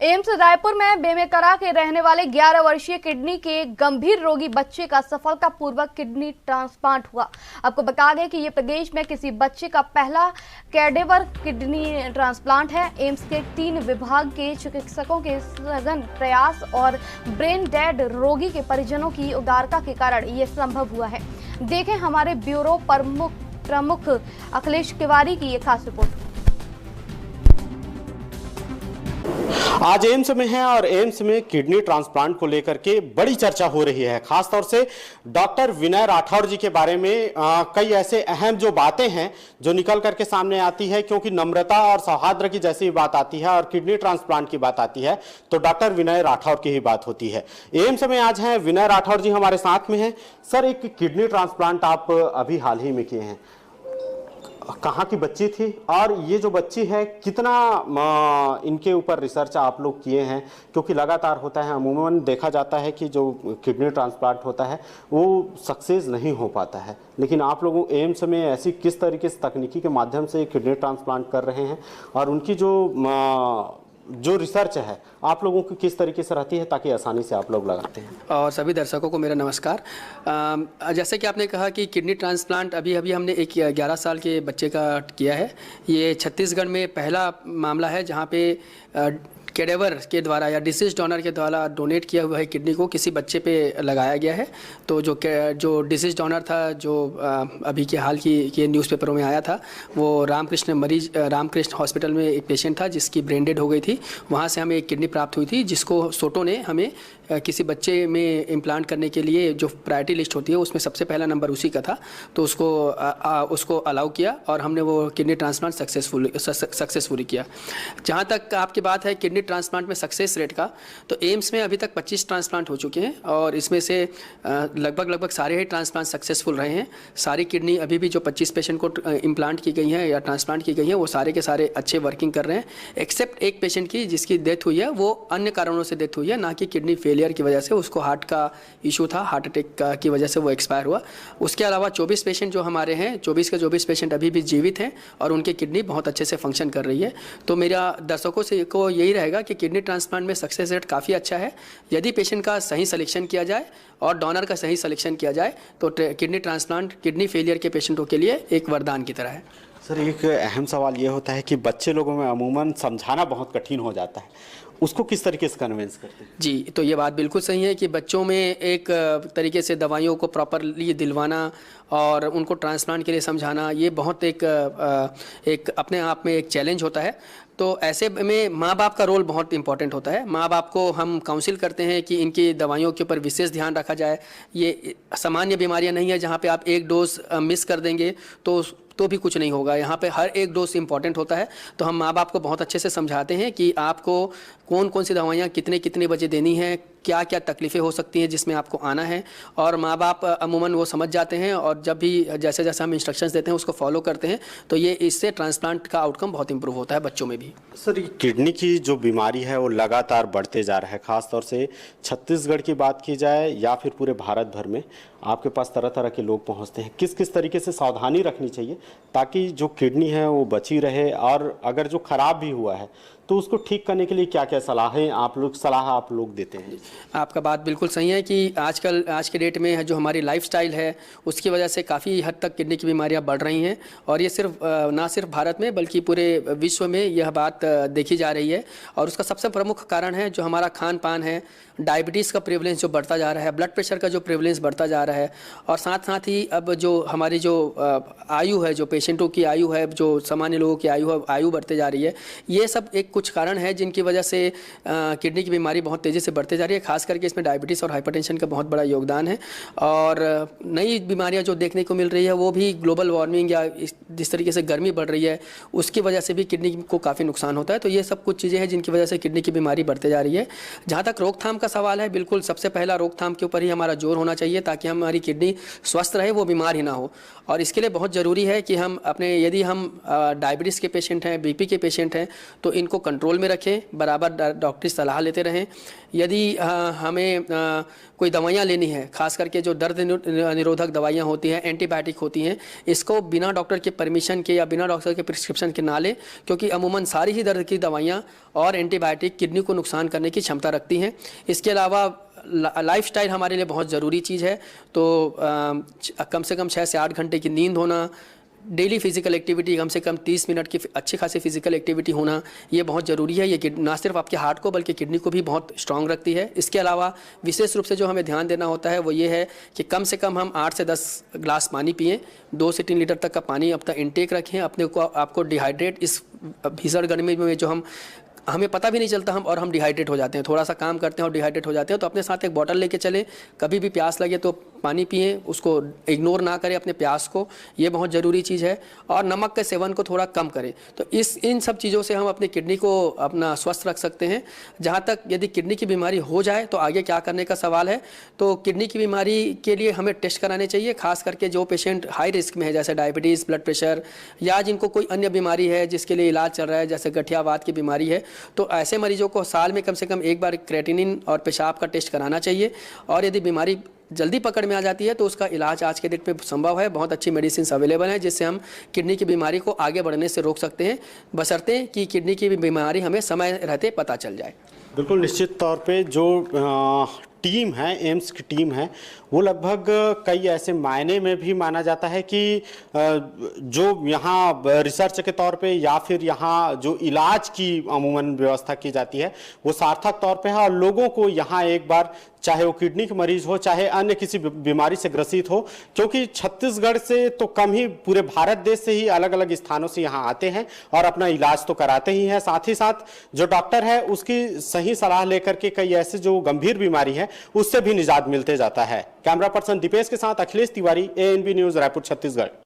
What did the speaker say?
AIIMS Raipur में बेमेतरा के रहने वाले 11 वर्षीय किडनी के गंभीर रोगी बच्चे का सफलतापूर्वक किडनी ट्रांसप्लांट हुआ। आपको बता दें कि ये प्रदेश में किसी बच्चे का पहला कैडेवर किडनी ट्रांसप्लांट है। एम्स के 3 विभाग के चिकित्सकों के सघन प्रयास और ब्रेन डेड रोगी के परिजनों की उदारता के कारण ये संभव हुआ है। देखें हमारे ब्यूरो प्रमुख अखिलेश तिवारी की ये खास रिपोर्ट। आज एम्स में है और एम्स में किडनी ट्रांसप्लांट को लेकर के बड़ी चर्चा हो रही है। खासतौर से डॉक्टर विनय राठौर जी के बारे में कई ऐसे अहम जो बातें हैं जो निकल करके सामने आती है, क्योंकि नम्रता और सौहार्द की जैसी बात आती है और किडनी ट्रांसप्लांट की बात आती है तो डॉक्टर विनय राठौर की ही बात होती है। एम्स में आज हैं विनय राठौर जी, हमारे साथ में हैं। सर, एक किडनी ट्रांसप्लांट आप अभी हाल ही में किए हैं, कहाँ की बच्ची थी और ये जो बच्ची है कितना इनके ऊपर रिसर्च आप लोग किए हैं? क्योंकि लगातार होता है, अमूमन देखा जाता है कि जो किडनी ट्रांसप्लांट होता है वो सक्सेस नहीं हो पाता है, लेकिन आप लोगों एम्स में ऐसी किस तरीके से तकनीकी के माध्यम से किडनी ट्रांसप्लांट कर रहे हैं और उनकी जो रिसर्च है आप लोगों की किस तरीके से रहती है ताकि आसानी से आप लोग लगाते हैं? और सभी दर्शकों को मेरा नमस्कार। जैसे कि आपने कहा कि किडनी ट्रांसप्लांट अभी हमने एक 11 साल के बच्चे का किया है। ये छत्तीसगढ़ में पहला मामला है जहाँ पे कैडेवर के द्वारा या डिसीज डोनर के द्वारा डोनेट किया हुआ है किडनी को किसी बच्चे पे लगाया गया है। तो जो डिसीज डोनर था, जो अभी के हाल की न्यूज़पेपरों में आया था, वो रामकृष्ण हॉस्पिटल में एक पेशेंट था जिसकी ब्रेन डेड हो गई थी। वहाँ से हमें एक किडनी प्राप्त हुई थी जिसको सोटो ने हमें किसी बच्चे में इम्प्लांट करने के लिए जो प्रायोरिटी लिस्ट होती है उसमें सबसे पहला नंबर उसी का था, तो उसको अलाउ किया और हमने वो किडनी ट्रांसप्लांट सक्सेसफुली किया। जहाँ तक आपकी बात है किडनी ट्रांसप्लांट में सक्सेस रेट का, तो एम्स में अभी तक 25 ट्रांसप्लांट हो चुके हैं और इसमें से लगभग सारे ही ट्रांसप्लांट सक्सेसफुल रहे हैं। सारी किडनी अभी भी जो 25 पेशेंट को इम्प्लांट की गई हैं या ट्रांसप्लांट की गई हैं वो सारे के सारे अच्छे वर्किंग कर रहे हैं, एक्सेप्ट एक पेशेंट की जिसकी डेथ हुई है, वो अन्य कारणों से डेथ हुई है, ना कि किडनी फेलियर की वजह से। उसको हार्ट का इशू था, हार्ट अटैक की वजह से वो एक्सपायर हुआ। उसके अलावा 24 पेशेंट जो हमारे हैं, 24 के 24 पेशेंट अभी भी जीवित हैं और उनकी किडनी बहुत अच्छे से फंक्शन कर रही है। तो मेरा दर्शकों से को यही रहेगा कि किडनी ट्रांसप्लांट में सक्सेस रेट काफ़ी अच्छा है। यदि पेशेंट का सही सिलेक्शन किया जाए और डोनर का सही सिलेक्शन किया जाए तो किडनी ट्रांसप्लांट किडनी फेलियर के पेशेंटों के लिए एक वरदान की तरह है। सर, एक अहम सवाल ये होता है कि बच्चे लोगों में अमूमन समझाना बहुत कठिन हो जाता है, उसको किस तरीके से कन्विंस करते हैं? जी, तो ये बात बिल्कुल सही है कि बच्चों में एक तरीके से दवाइयों को प्रॉपरली दिलवाना और उनको ट्रांसप्लांट के लिए समझाना, ये बहुत एक अपने आप में एक चैलेंज होता है। तो ऐसे में माँ बाप का रोल बहुत इंपॉर्टेंट होता है। माँ बाप को हम काउंसिल करते हैं कि इनकी दवाइयों के ऊपर विशेष ध्यान रखा जाए। ये सामान्य बीमारियां नहीं है जहाँ पे आप एक डोज मिस कर देंगे तो भी कुछ नहीं होगा। यहाँ पे हर एक डोज इंपॉर्टेंट होता है। तो हम माँ बाप को बहुत अच्छे से समझाते हैं कि आपको कौन कौन सी दवाइयाँ कितने बजे देनी है, क्या क्या तकलीफ़ें हो सकती हैं जिसमें आपको आना है, और माँ बाप अमूमन वो समझ जाते हैं और जब भी जैसे जैसे हम इंस्ट्रक्शंस देते हैं उसको फॉलो करते हैं, तो ये इससे ट्रांसप्लांट का आउटकम बहुत इंप्रूव होता है बच्चों में भी। सर, ये किडनी की जो बीमारी है वो लगातार बढ़ते जा रहा है। खासतौर से छत्तीसगढ़ की बात की जाए या फिर पूरे भारत भर में आपके पास तरह तरह के लोग पहुंचते हैं। किस किस तरीके से सावधानी रखनी चाहिए ताकि जो किडनी है वो बची रहे, और अगर जो खराब भी हुआ है तो उसको ठीक करने के लिए क्या क्या सलाह आप लोग देते हैं? आपका बात बिल्कुल सही है कि आज के डेट में जो हमारी लाइफस्टाइल है उसकी वजह से काफ़ी हद तक किडनी की बीमारियां बढ़ रही हैं, और ये ना सिर्फ भारत में बल्कि पूरे विश्व में यह बात देखी जा रही है। और उसका सबसे प्रमुख कारण है जो हमारा खान पान है, डायबिटीज़ का प्रेवलेंस जो बढ़ता जा रहा है, ब्लड प्रेशर का जो प्रेवलेंस बढ़ता जा रहा है, और साथ ही अब जो हमारी जो आयु है, जो पेशेंटों की आयु है, जो सामान्य लोगों की आयु बढ़ते जा रही है, ये सब एक कुछ कारण है जिनकी वजह से किडनी की बीमारी बहुत तेज़ी से बढ़ते जा रही है। खास करके इसमें डायबिटीज़ और हाइपरटेंशन का बहुत बड़ा योगदान है। और नई बीमारियां जो देखने को मिल रही है वो भी ग्लोबल वार्मिंग या जिस तरीके से गर्मी बढ़ रही है उसकी वजह से भी किडनी को काफ़ी नुकसान होता है। तो ये सब कुछ चीज़ें हैं जिनकी वजह से किडनी की बीमारी बढ़ते जा रही है। जहाँ तक रोकथाम का सवाल है, बिल्कुल सबसे पहला रोकथाम के ऊपर ही हमारा जोर होना चाहिए ताकि हमारी किडनी स्वस्थ रहे, वो बीमार ही ना हो। और इसके लिए बहुत ज़रूरी है कि हम यदि हम डायबिटीज़ के पेशेंट हैं, बीपी के पेशेंट हैं, तो इनको कंट्रोल में रखें, बराबर डॉक्टरी सलाह लेते रहें। यदि हमें कोई दवाइयाँ लेनी है, खास करके जो दर्द निरोधक दवाइयाँ होती हैं, एंटीबायोटिक होती हैं, इसको बिना डॉक्टर के परमिशन के या बिना डॉक्टर के प्रिस्क्रिप्शन के ना लें, क्योंकि अमूमन सारी ही दर्द की दवाइयाँ और एंटीबायोटिक किडनी को नुकसान करने की क्षमता रखती हैं। इसके अलावा लाइफस्टाइल हमारे लिए बहुत ज़रूरी चीज़ है, तो कम से कम 6 से 8 घंटे की नींद होना, डेली फिजिकल एक्टिविटी कम से कम 30 मिनट की अच्छी खासी फिजिकल एक्टिविटी होना, ये बहुत ज़रूरी है। ये ना सिर्फ आपके हार्ट को बल्कि किडनी को भी बहुत स्ट्रांग रखती है। इसके अलावा विशेष रूप से जो हमें ध्यान देना होता है वो ये है कि कम से कम हम 8 से 10 ग्लास पानी पिएं, 2 से 3 लीटर तक का पानी अपना इंटेक रखें। अपने को आपको डिहाइड्रेट, इस भीषण गर्मी में जो हमें पता भी नहीं चलता हम डिहाइड्रेट हो जाते हैं, थोड़ा सा काम करते हैं और डिहाइड्रेट हो जाते हैं, तो अपने साथ एक बॉटल लेके चलें। कभी भी प्यास लगे तो पानी पिएं, उसको इग्नोर ना करें अपने प्यास को, ये बहुत ज़रूरी चीज़ है। और नमक के सेवन को थोड़ा कम करें। तो इन सब चीज़ों से हम अपनी किडनी को अपना स्वस्थ रख सकते हैं। जहाँ तक यदि किडनी की बीमारी हो जाए तो आगे क्या करने का सवाल है, तो किडनी की बीमारी के लिए हमें टेस्ट कराने चाहिए, खास करके जो पेशेंट हाई रिस्क में है, जैसे डायबिटीज़, ब्लड प्रेशर, या जिनको कोई अन्य बीमारी है जिसके लिए इलाज चल रहा है, जैसे गठियावात की बीमारी है, तो ऐसे मरीजों को साल में कम से कम एक बार क्रेटिनिन और पेशाब का टेस्ट कराना चाहिए। और यदि बीमारी जल्दी पकड़ में आ जाती है तो उसका इलाज आज के डेट पे संभव है, बहुत अच्छी मेडिसिन अवेलेबल है जिससे हम किडनी की बीमारी को आगे बढ़ने से रोक सकते हैं, बशर्ते कि किडनी की बीमारी हमें समय रहते पता चल जाए। बिल्कुल निश्चित तौर पे जो टीम है, एम्स की टीम है, वो लगभग कई ऐसे मायने में भी माना जाता है कि जो यहाँ रिसर्च के तौर पे या फिर यहाँ जो इलाज की अमूमन व्यवस्था की जाती है वो सार्थक तौर पे है। और लोगों को यहाँ एक बार, चाहे वो किडनी के मरीज हो, चाहे अन्य किसी बीमारी से ग्रसित हो, क्योंकि छत्तीसगढ़ से तो कम ही पूरे भारत देश से ही अलग अलग स्थानों से यहाँ आते हैं और अपना इलाज तो कराते ही हैं, साथ ही साथ जो डॉक्टर है उसकी सही सलाह लेकर के कई ऐसे जो गंभीर बीमारी है उससे भी निजात मिलते जाता है। कैमरा पर्सन दीपेश के साथ अखिलेश तिवारी, ANB न्यूज, रायपुर, छत्तीसगढ़।